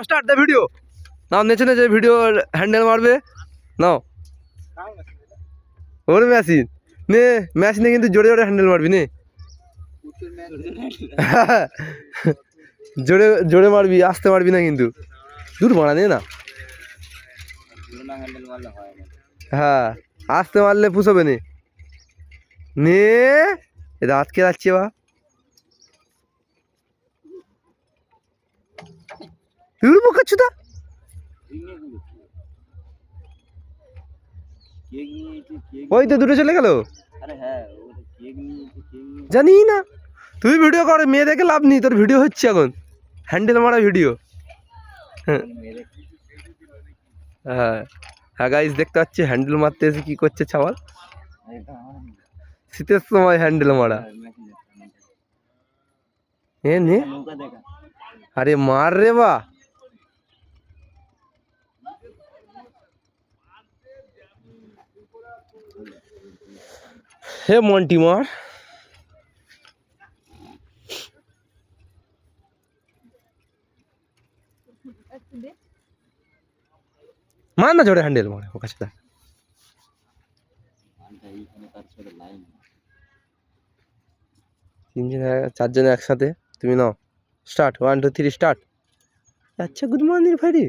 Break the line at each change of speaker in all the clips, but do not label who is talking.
Start the video. নাও নেচে নেচে video handle মারবে। নাও ওর মেশিন নে, মেশিনে কিন্তু জোরে জোরে হ্যান্ডেল মারবি নে। জোরে জোরে মারবি, আসতে মারবি না কিন্তু। দূর মারা নে না। হ্যাঁ, আসতে মারলে পুষবে নে। নে এটা আজকে যাচ্ছে বা দূর বোকাচ্ছুদা। ওই তো দুটো চলে গেল। জানি না, তুই ভিডিও করে মেয়ে দেখে লাভ নেই, তোর ভিডিও হচ্ছে এখন হ্যান্ডেল মারা ভিডিও। হ্যাঁ হ্যাঁ গাইস, দেখতে পাচ্ছি হ্যান্ডেল মারতে এসে কি করছে ছাওয়াল। শীতের সময় হ্যান্ডেল মারা। এ নে, আরে মার রে বা। হে মন্টি মার। মার না জোরে হ্যান্ডেল মারে ও কাছে। তিনজনে চারজনে একসাথে, তুমি নাও স্টার্ট। 1 2 3 স্টার্ট। আচ্ছা গুড মর্নিং ভাইরি।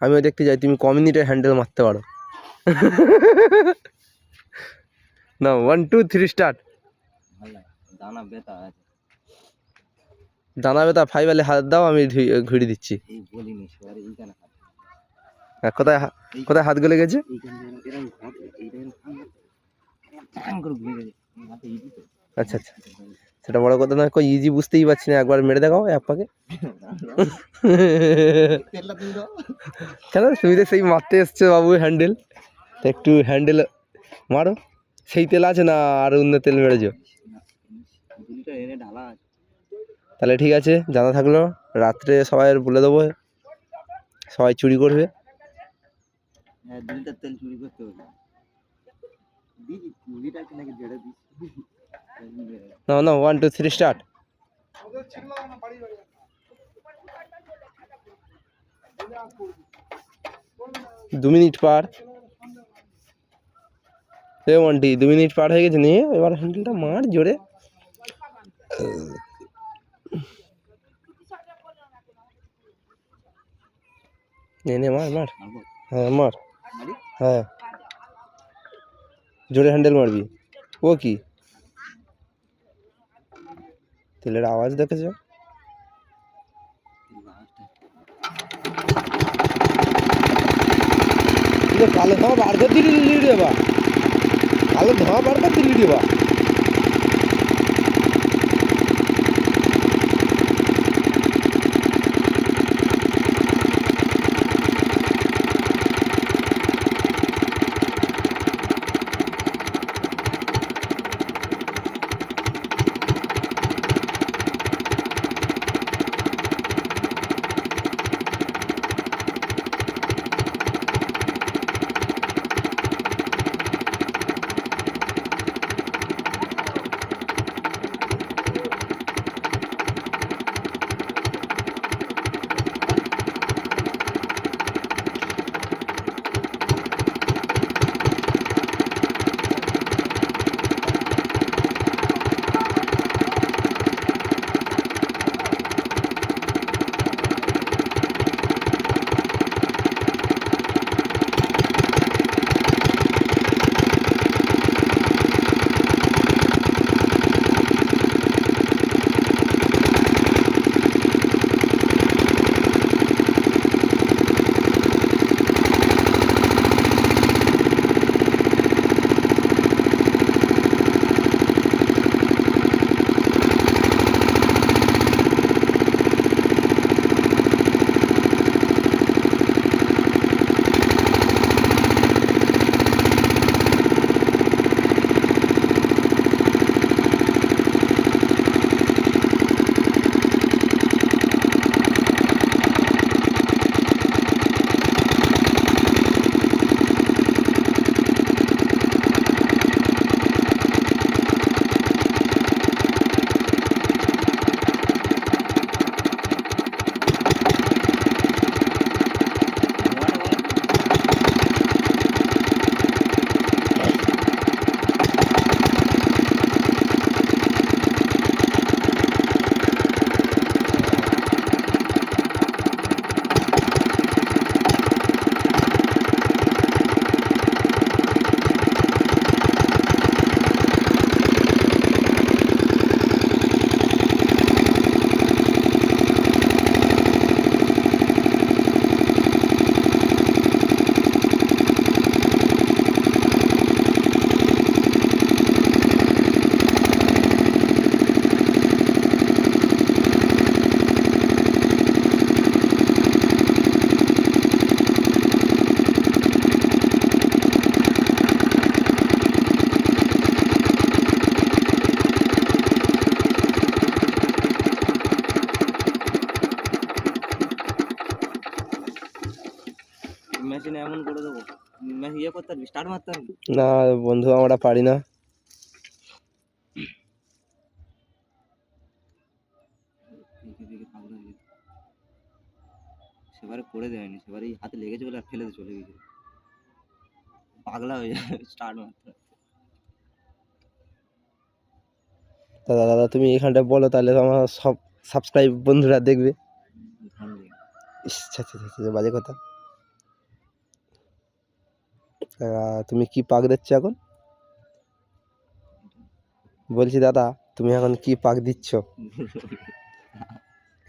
আমিও দেখতে যাই তুমি ক মিনিটে হ্যান্ডেল মারতে পারো। নাও 1 2 3 স্টার্ট। দানা বেতা ফাইবালে হাত দাও, আমি ঘুরি দিচ্ছি। কোথায় কোথায় হাত গলে গেছে? আচ্ছা আচ্ছা, সেটা বড় কথা নয়। কই ইজি বুঝতেই পারছি না, একবার মেরে দেখাও অ্যাপাকে। কেন তুমি তো সেই মারতে এসছো বাবু হ্যান্ডেল, একটু হ্যান্ডেল মারো। সেই তেল আছে না আর অন্য তেল মেরেছো? তাহলে ঠিক আছে, জানা থাকলো। রাত্রে সবাই বলে দেবো, সবাই চুরি করবে। না না 1 2 3 স্টার্ট। 2 মিনিট পার। এ মন্টি 2 মিনিট পার হয়ে গেছে। নিয়ে এবার হ্যান্ডেলটা মার জোরে। নে নে মার মার। হ্যাঁ মার, হ্যাঁ জোরে হ্যান্ডেল মারবি। ও কি তেলের আওয়াজ দেখেছো? কালো ধোঁয়া বার করে দিলি রে বা, কালো ধোঁয়া বার করে দিলি রে বা।
মেশিনে এমন করে দেবো ইয়ে করতে পারবি স্টার্ট মারতে পারবি
না বন্ধু আমরা পারি না।
সেবারে করে দেয়নি, সেবারে হাতে লেগেছে বলে আর ফেলে দিয়ে চলে গেছে, পাগলা হয়ে যাবে স্টার্ট মারতে।
দাদা দাদা তুমি এখানটা বলো, তাহলে তো আমার সব সাবস্ক্রাইব বন্ধুরা দেখবে। ইস, আচ্ছা আচ্ছা আচ্ছা, বাজে কথা। তুমি কি পাক দিচ্ছ এখন? বলছি দাদা তুমি এখন কি পাক দিচ্ছ?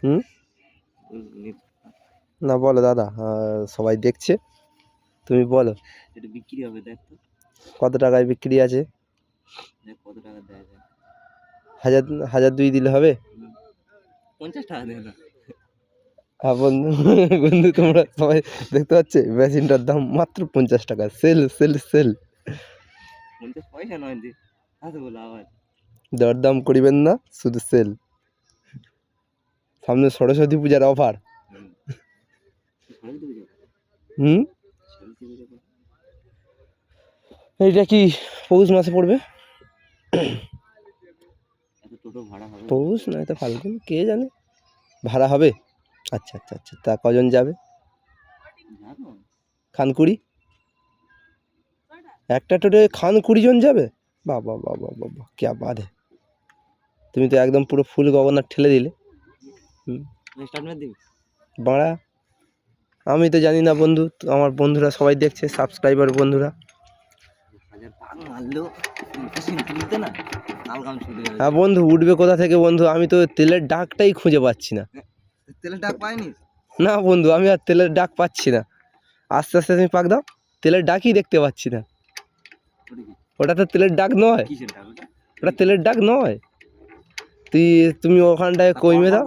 হুম, না বলো দাদা, সবাই দেখছে, তুমি বলো।
এটা বিক্রি হবে দেখ তো,
কত টাকায় বিক্রি আছে?
দেখ কত টাকা দেওয়া যায়।
1000 দিলে হবে?
50 টাকা দেয় না।
হ্যাঁ বন্ধু, বন্ধু তোমরা সবাই দেখতে পাচ্ছে মেশিনটার দাম মাত্র 50 টাকা। সেল সেল সেল,
50 পয়সা নয় যে, হাতে বলে আবার
দরদাম করিবেন না, শুধু সেল। সামনে সরস্বতী পূজার অফার। হুম, এইটা কি পৌষ মাসে পড়বে?
টোটো ভাড়া হবে,
পৌষ না এটা ফাল্গুন, কে জানে। ভাড়া হবে? আচ্ছা আচ্ছা আচ্ছা, তা কজন যাবে? খানকুড়ি একটা টোটে খানকুড়ি জন যাবে? বাবা বাবা বাবা, কে বাত है। তুমি তো একদম পুরো ফুল গগনার ঠেলে দিলে। বাড়া, আমি তো জানি না বন্ধু, আমার বন্ধুরা সবাই দেখছে, সাবস্ক্রাইবার বন্ধুরা। হ্যাঁ বন্ধু, উঠবে কোথা থেকে বন্ধু? আমি তো তেলের ডাকটাই খুঁজে পাচ্ছি না।
তেলের ডাক পাইনি
না বন্ধু, আমি আর তেলের ডাক পাচ্ছি না। আস্তে আস্তে তুমি পাক দাও, তেলের ডাকই দেখতে পাচ্ছি না। ওটা তো তেলের ডাক নয়, ওটা তেলের ডাক নয়। তুমি ওখানটায় কইমে দাও।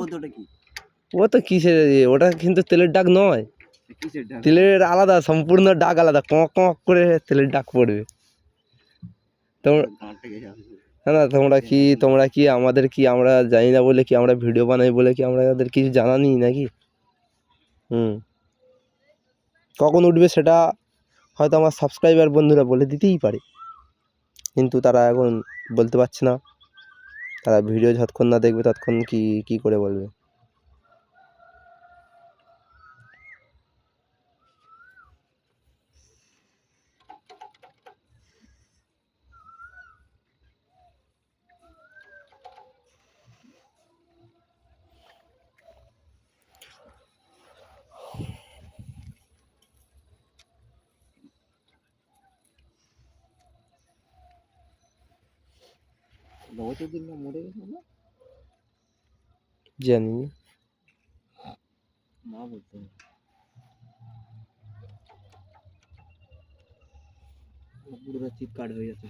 ও তো কিসের, ওটা কিন্তু তেলের ডাক নয়। তেলের আলাদা, সম্পূর্ণ ডাক আলাদা, কক কক করে তেলের ডাক পড়বে। তোমরা না, তোমরা কি আমাদের কি, আমরা জানি না বলে কি, আমরা ভিডিও বানাই বলে কি আমাদের কিছু জানা নেই নাকি? কখন উঠবে সেটা হয়তো আমার সাবস্ক্রাইবার বন্ধুরা বলে দিতেই পারে, কিন্তু তারা এখন বলতে পারছে না। তারা ভিডিও যতক্ষণ না দেখবে ততক্ষণ কি করে বলবে?
মরে গেছে না,
জানি
মা বলতে পুরো চিৎকার হয়ে যাচ্ছে।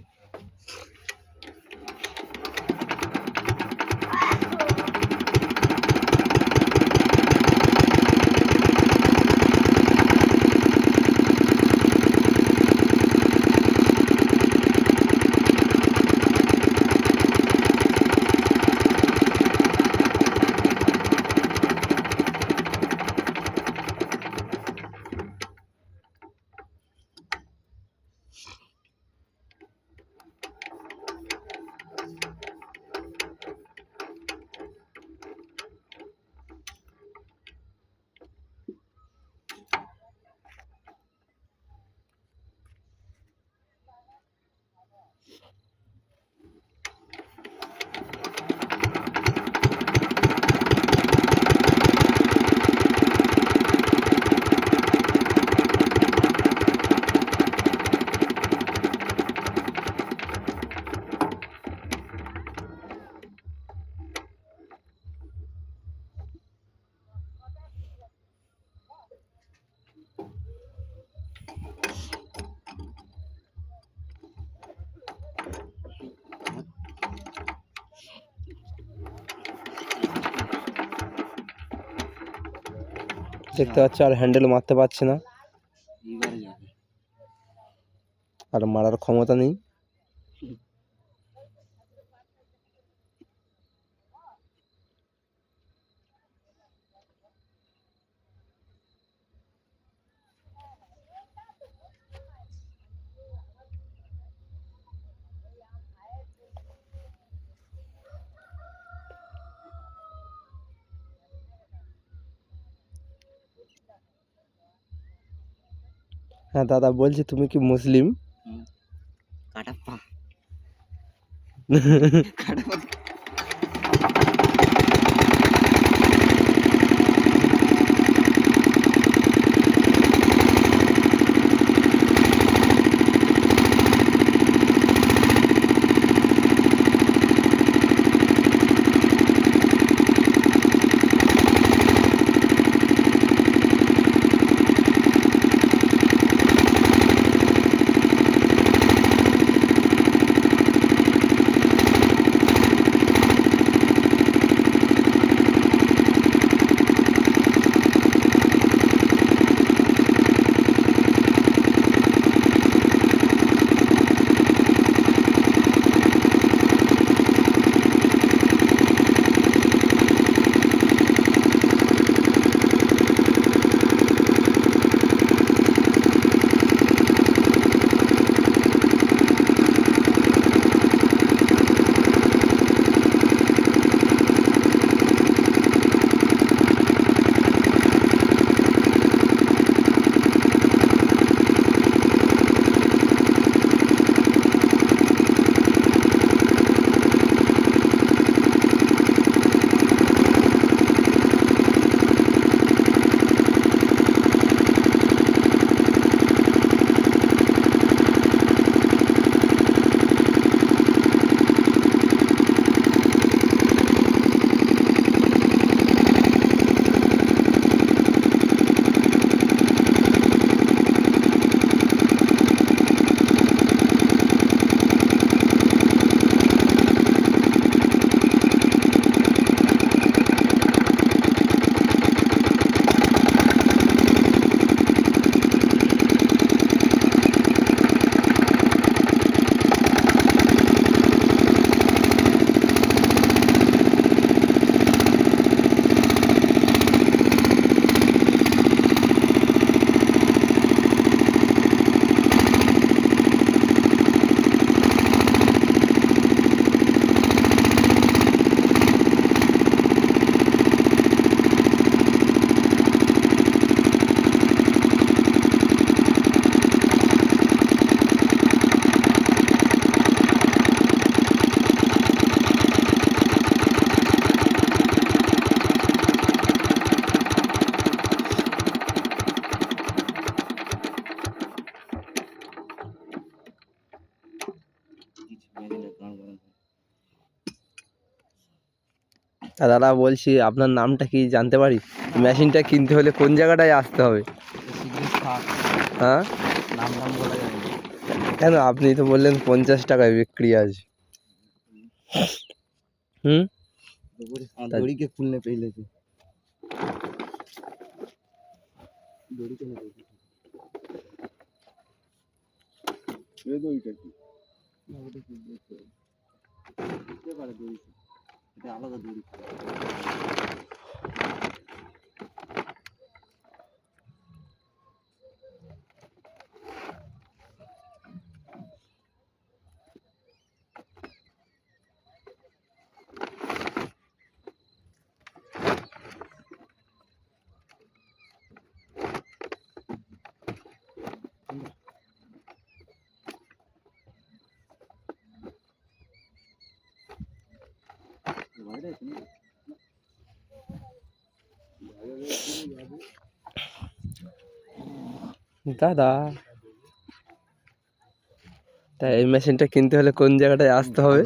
দেখতে পাচ্ছ, আর হ্যান্ডেল মারতে পারছে না, আর মারার ক্ষমতা নেই। হ্যাঁ দাদা বলছি তুমি কি মুসলিম?
কাটাপ্পা কাটাপ্পা
দাদা বলছি আপনার নামটা কি জানতে পারি? মেশিনটা কিনতে হলে কোন জায়গাটায় আসতে হবে? হ্যাঁ
নাম নাম বলা যায় না।
কেন আপনি তো বললেন 50 টাকায় বিক্রি আছে। হুম
दौड़ी के खुलने पहले से दौड़ी के नहीं ये दौड़ी के ना वो तो ये वाला दौड़ी এটা আলাদা দড়ি
দাদা তাই এই মেশিনটা কিনতে হলে কোন জায়গাটায় আসতে হবে?